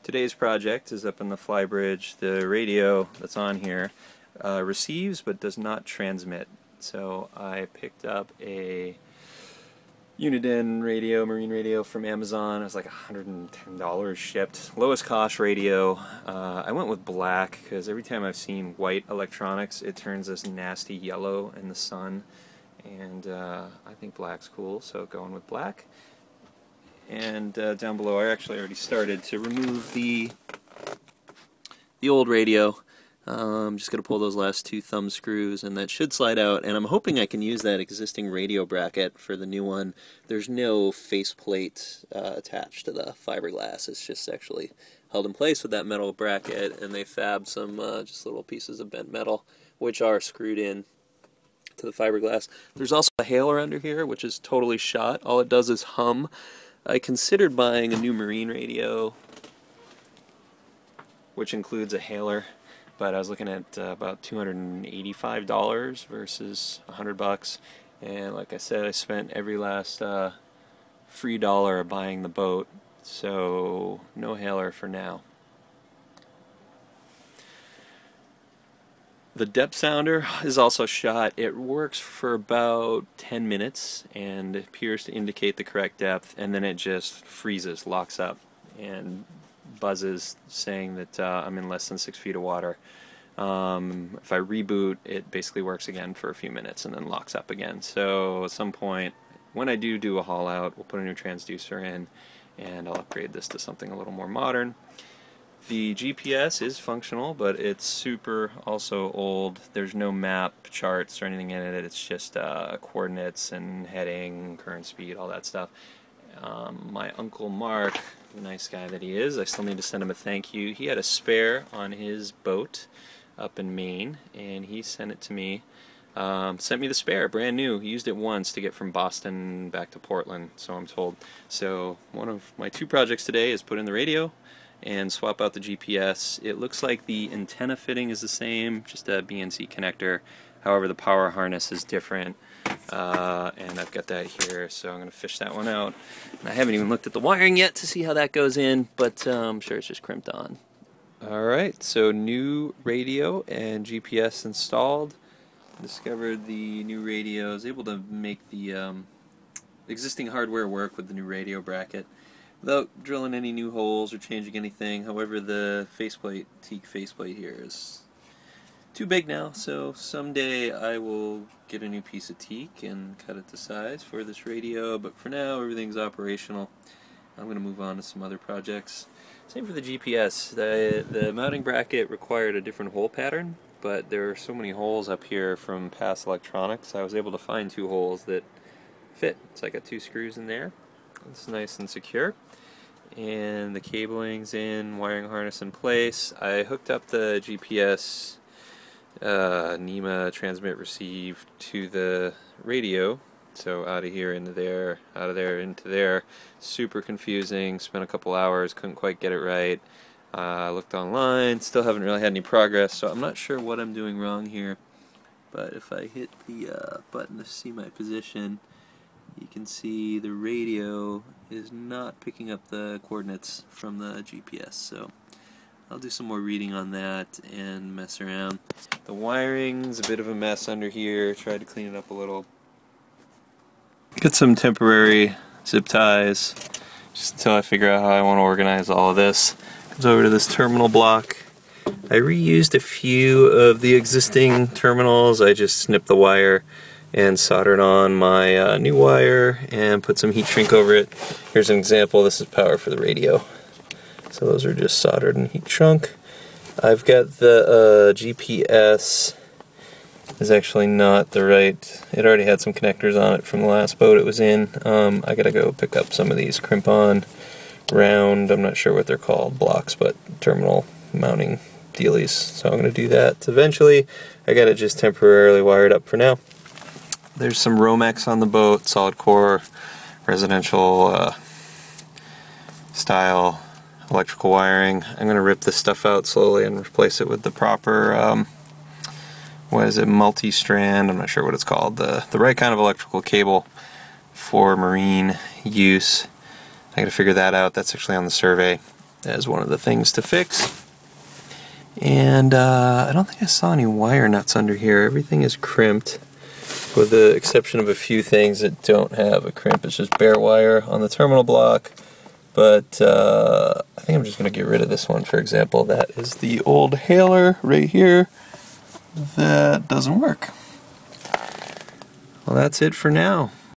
Today's project is up in the flybridge. The radio that's on here receives but does not transmit. So I picked up a Uniden radio, marine radio from Amazon. It was like $110 shipped. Lowest cost radio. I went with black because every time I've seen white electronics it turns this nasty yellow in the sun, and I think black's cool, so going with black. And down below I actually already started to remove the old radio. I'm just going to pull those last two thumb screws and that should slide out, and I'm hoping I can use that existing radio bracket for the new one. There's no faceplate attached to the fiberglass. It's just actually held in place with that metal bracket, and they fabbed some just little pieces of bent metal which are screwed in to the fiberglass. There's also a hailer under here which is totally shot. All it does is hum. I considered buying a new marine radio which includes a hailer, but I was looking at about $285 versus $100, and like I said, I spent every last free dollar buying the boat, so no hailer for now. The depth sounder is also shot. It works for about 10 minutes and appears to indicate the correct depth, and then it just freezes, locks up, and buzzes saying that I'm in less than 6 feet of water. If I reboot, it basically works again for a few minutes and then locks up again. So at some point, when I do a haul out, we'll put a new transducer in and I'll upgrade this to something a little more modern. The GPS is functional, but it's super also old. There's no map, charts, or anything in it. It's just coordinates and heading, current speed, all that stuff. My Uncle Mark, the nice guy that he is, I still need to send him a thank you. He had a spare on his boat up in Maine, and he sent it to me. Sent me the spare, brand new. He used it once to get from Boston back to Portland, so I'm told. So one of my two projects today is put in the radio and swap out the GPS. It looks like the antenna fitting is the same, just a BNC connector. However, the power harness is different, and I've got that here, so I'm going to fish that one out. And I haven't even looked at the wiring yet to see how that goes in, but I'm sure it's just crimped on. Alright, so new radio and GPS installed. Discovered the new radio. I was able to make the existing hardware work with the new radio bracket without drilling any new holes or changing anything. However, the faceplate, teak faceplate here, is too big now, so someday I will get a new piece of teak and cut it to size for this radio, but for now everything's operational. I'm going to move on to some other projects. Same for the GPS. The mounting bracket required a different hole pattern, but there are so many holes up here from past electronics, I was able to find two holes that fit. So I got two screws in there. It's nice and secure. And the cabling's in, wiring harness in place. I hooked up the GPS NEMA transmit receive to the radio, so out of here into there, out of there into there. Super confusing, spent a couple hours, couldn't quite get it right. Looked online, still haven't really had any progress, so I'm not sure what I'm doing wrong here, but if I hit the button to see my position, you can see the radio is not picking up the coordinates from the GPS, so I'll do some more reading on that and mess around. The wiring's a bit of a mess under here, tried to clean it up a little. Get some temporary zip ties just until I figure out how I want to organize all of this. Comes over to this terminal block. I reused a few of the existing terminals. I just snipped the wire and soldered on my new wire and put some heat shrink over it. Here's an example. This is power for the radio. So those are just soldered and heat shrunk. I've got the GPS is actually not the right, it already had some connectors on it from the last boat it was in. I gotta go pick up some of these crimp-on round, I'm not sure what they're called, blocks, but terminal mounting dealies. So I'm gonna do that eventually. I got it just temporarily wired up for now. There's some Romex on the boat, solid core, residential style electrical wiring. I'm going to rip this stuff out slowly and replace it with the proper, what is it, multi-strand, I'm not sure what it's called, the right kind of electrical cable for marine use. I got to figure that out. That's actually on the survey. as one of the things to fix. And I don't think I saw any wire nuts under here. Everything is crimped, with the exception of a few things that don't have a crimp. It's just bare wire on the terminal block. But I think I'm just going to get rid of this one, for example. That is the old hailer right here. That doesn't work. Well, that's it for now.